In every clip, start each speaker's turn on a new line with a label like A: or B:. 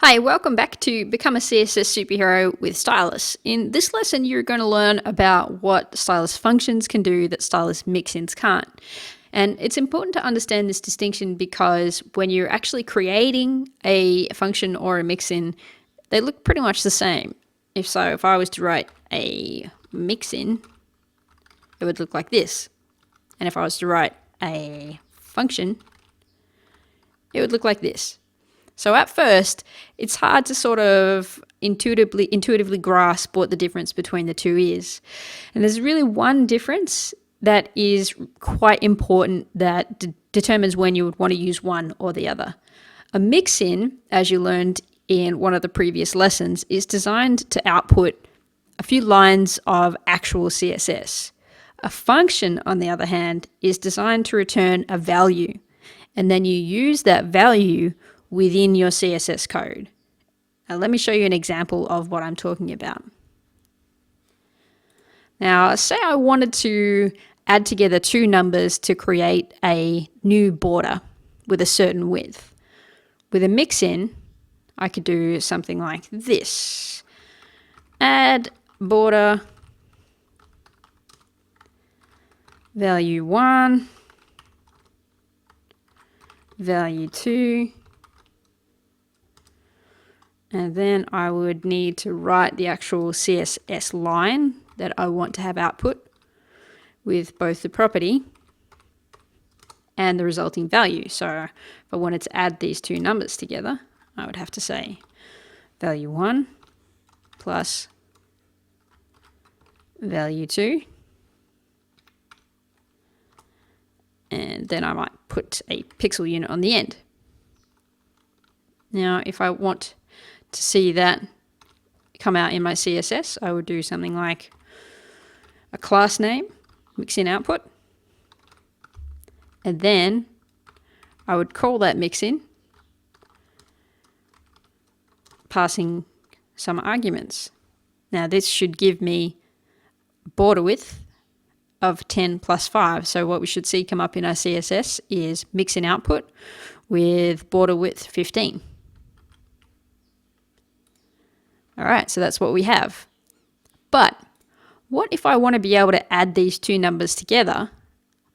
A: Hi, welcome back to Become a CSS Superhero with Stylus. In this lesson, you're going to learn about what Stylus functions can do that Stylus mixins can't. And it's important to understand this distinction because when you're actually creating a function or a mixin, they look pretty much the same. If I was to write a mixin, it would look like this. And if I was to write a function, it would look like this. So at first, it's hard to sort of intuitively grasp what the difference between the two is. And there's really one difference that is quite important that determines when you would want to use one or the other. A mixin, as you learned in one of the previous lessons, is designed to output a few lines of actual CSS. A function, on the other hand, is designed to return a value. And then you use that value within your CSS code. Now let me show you an example of what I'm talking about. Now say I wanted to add together two numbers to create a new border with a certain width. With a mixin, I could do something like this. Add border value 1, value 2, and then I would need to write the actual CSS line that I want to have output with both the property and the resulting value. So if I wanted to add these two numbers together, I would have to say value 1 plus value 2. And then I might put a pixel unit on the end. Now, if I want to see that come out in my CSS, I would do something like a class name, mixin output, and then I would call that mixin, passing some arguments. Now this should give me border width of 10 plus 5. So what we should see come up in our CSS is mixin output with border width 15. All right, so that's what we have. But what if I want to be able to add these two numbers together,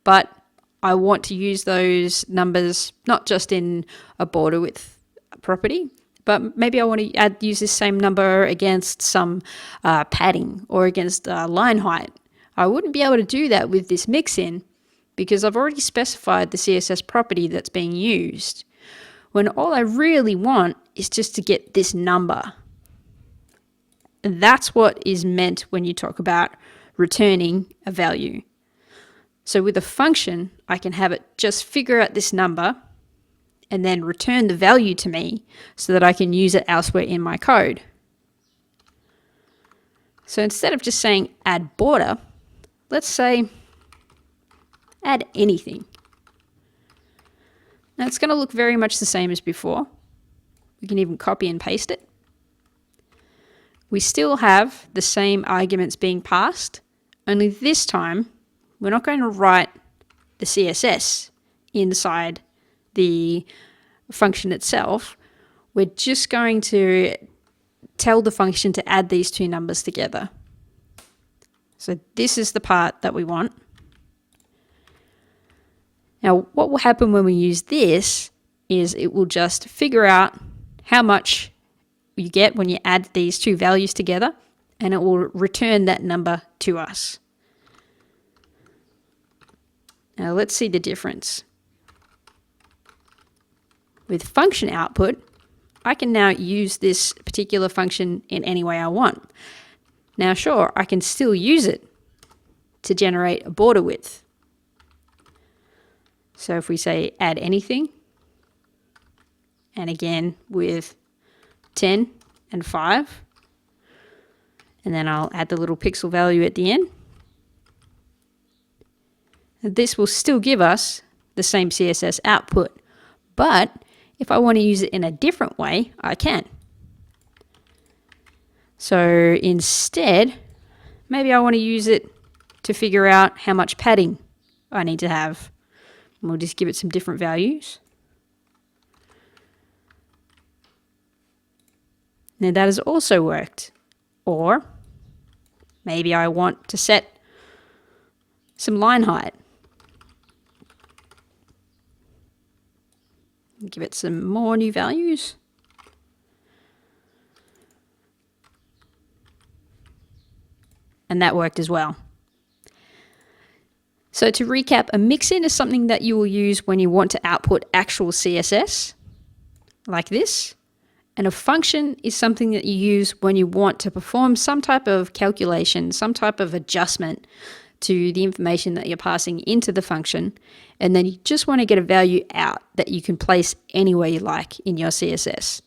A: but I want to use those numbers not just in a border width property, but maybe I want to use this same number against some padding or against line height. I wouldn't be able to do that with this mixin because I've already specified the CSS property that's being used, when all I really want is just to get this number. And that's what is meant when you talk about returning a value. So with a function, I can have it just figure out this number and then return the value to me so that I can use it elsewhere in my code. So instead of just saying add border, let's say add anything. Now it's going to look very much the same as before. We can even copy and paste it. We still have the same arguments being passed, only this time we're not going to write the CSS inside the function itself. We're just going to tell the function to add these two numbers together. So this is the part that we want. Now what will happen when we use this is it will just figure out how much you get when you add these two values together, and it will return that number to us. Now let's see the difference. With function output, I can now use this particular function in any way I want. Now sure, I can still use it to generate a border width. So if we say add anything, and again with 10 and 5, and then I'll add the little pixel value at the end. This will still give us the same CSS output, but if I want to use it in a different way, I can. So instead, maybe I want to use it to figure out how much padding I need to have. And we'll just give it some different values. Now that has also worked. Or maybe I want to set some line height. Give it some more new values. And that worked as well. So to recap, a mixin is something that you will use when you want to output actual CSS, like this. And a function is something that you use when you want to perform some type of calculation, some type of adjustment to the information that you're passing into the function. And then you just want to get a value out that you can place anywhere you like in your CSS.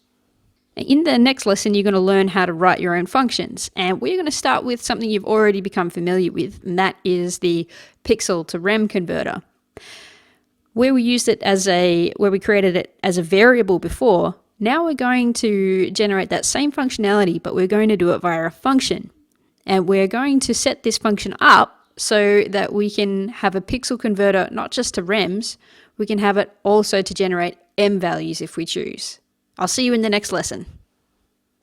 A: In the next lesson, you're going to learn how to write your own functions. And we're going to start with something you've already become familiar with, and that is the pixel to rem converter. Where we used it where we created it as a variable before, now we're going to generate that same functionality, but we're going to do it via a function. And we're going to set this function up so that we can have a pixel converter, not just to rems, we can have it also to generate M values if we choose. I'll see you in the next lesson.